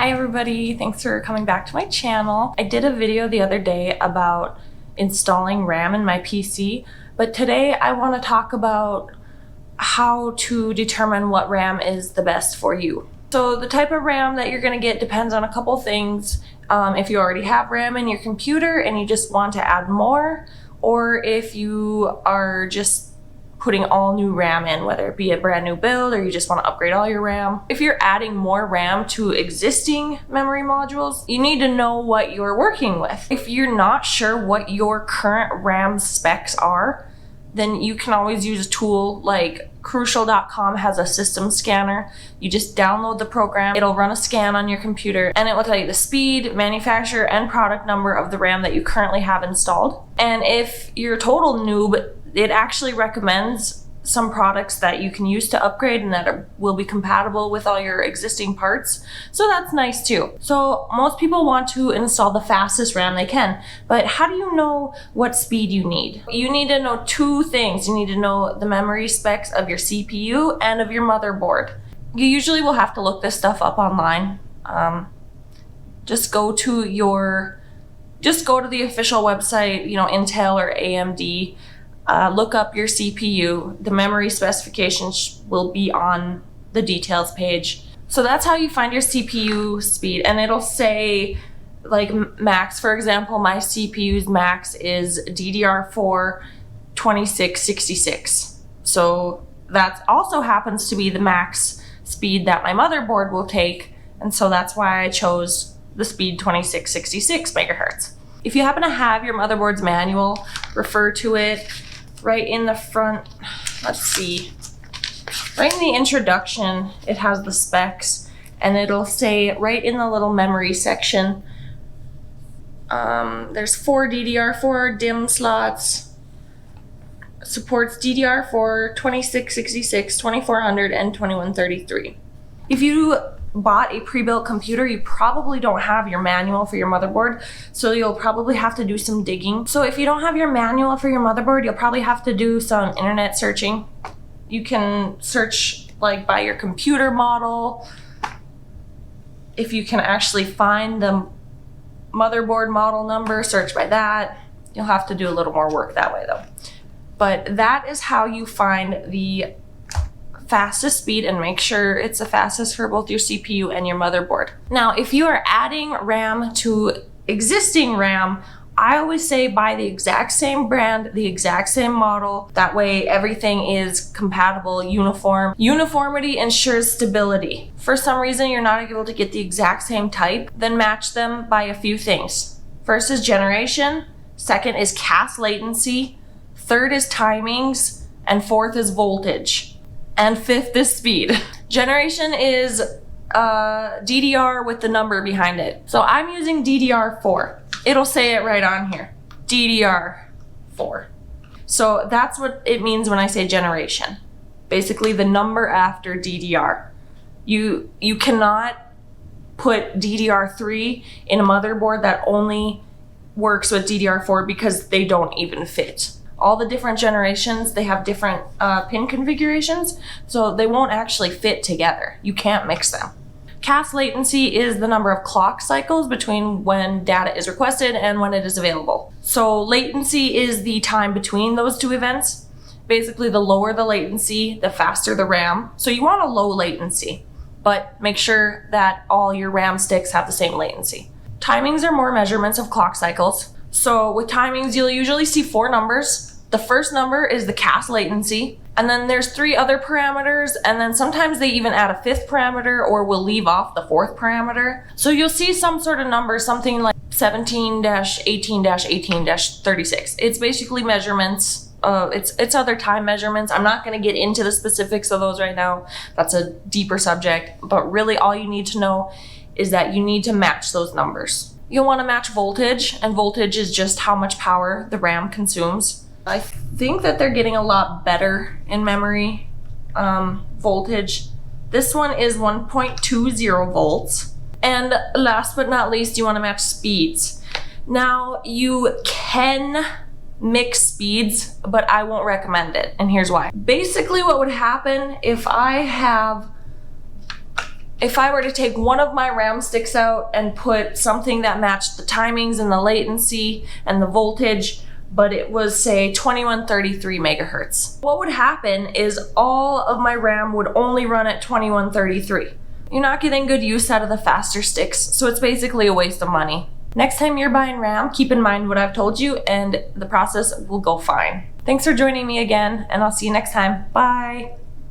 Hi everybody, thanks for coming back to my channel. I did a video the other day about installing RAM in my PC, but today I want to talk about how to determine what RAM is the best for you. So the type of RAM that you're going to get depends on a couple things. If you already have RAM in your computer and you just want to add more, or if you are just putting all new RAM in, whether it be a brand new build or you just want to upgrade all your RAM. If you're adding more RAM to existing memory modules, you need to know what you're working with. If you're not sure what your current RAM specs are, then you can always use a tool like Crucial.com has a system scanner. You just download the program, it'll run a scan on your computer, and it will tell you the speed, manufacturer, and product number of the RAM that you currently have installed. And if you're a total noob, it actually recommends some products that you can use to upgrade and that will be compatible with all your existing parts. So that's nice too. So most people want to install the fastest RAM they can, but how do you know what speed you need? You need to know two things. You need to know the memory specs of your CPU and of your motherboard. You usually will have to look this stuff up online. Just go to the official website, Intel or AMD. Look up your CPU. The memory specifications will be on the details page. So that's how you find your CPU speed, and it'll say like max. For example, my CPU's max is DDR4 2666. So that also happens to be the max speed that my motherboard will take, and so that's why I chose the speed 2666 megahertz. If you happen to have your motherboard's manual, refer to it. Right in the front, let's see, right in the introduction, it has the specs, and it'll say right in the little memory section, there's 4 DDR4 DIMM slots, supports DDR4, 2666, 2400, and 2133. If you bought a pre-built computer, you probably don't have your manual for your motherboard, so you'll probably have to do some digging. So if you don't have your manual for your motherboard, you'll probably have to do some internet searching. You can search like by your computer model. If you can actually find the motherboard model number, search by that. You'll have to do a little more work that way though. But that is how you find the fastest speed and make sure it's the fastest for both your CPU and your motherboard. Now, if you are adding RAM to existing RAM, I always say buy the exact same brand, the exact same model. That way everything is compatible, uniform. Uniformity ensures stability. For some reason you're not able to get the exact same type, then match them by a few things. First is generation, second is CAS latency, third is timings, and fourth is voltage. And fifth is speed. Generation is DDR with the number behind it. So I'm using DDR4. It'll say it right on here, DDR4. So that's what it means when I say generation. Basically the number after DDR. You cannot put DDR3 in a motherboard that only works with DDR4 because they don't even fit. All the different generations, they have different pin configurations, so they won't actually fit together. You can't mix them. CAS latency is the number of clock cycles between when data is requested and when it is available. So latency is the time between those two events. Basically, the lower the latency, the faster the RAM. So you want a low latency, but make sure that all your RAM sticks have the same latency. Timings are more measurements of clock cycles. So with timings, you'll usually see 4 numbers. The first number is the CAS latency, and then there's 3 other parameters, and then sometimes they even add a 5th parameter or will leave off the 4th parameter. So you'll see some sort of number, something like 17-18-18-36. It's basically measurements. It's other time measurements. I'm not going to get into the specifics of those right now. That's a deeper subject, but really all you need to know is that you need to match those numbers. You'll want to match voltage, and voltage is just how much power the RAM consumes. I think that they're getting a lot better in memory voltage. This one is 1.20 volts. And last but not least, you want to match speeds. Now, you can mix speeds, but I won't recommend it, and here's why. Basically, what would happen if I have if I were to take one of my RAM sticks out and put something that matched the timings and the latency and the voltage, but it was say 2133 megahertz, what would happen is all of my RAM would only run at 2133. You're not getting good use out of the faster sticks, so it's basically a waste of money. Next time you're buying RAM, keep in mind what I've told you and the process will go fine. Thanks for joining me again, and I'll see you next time. Bye.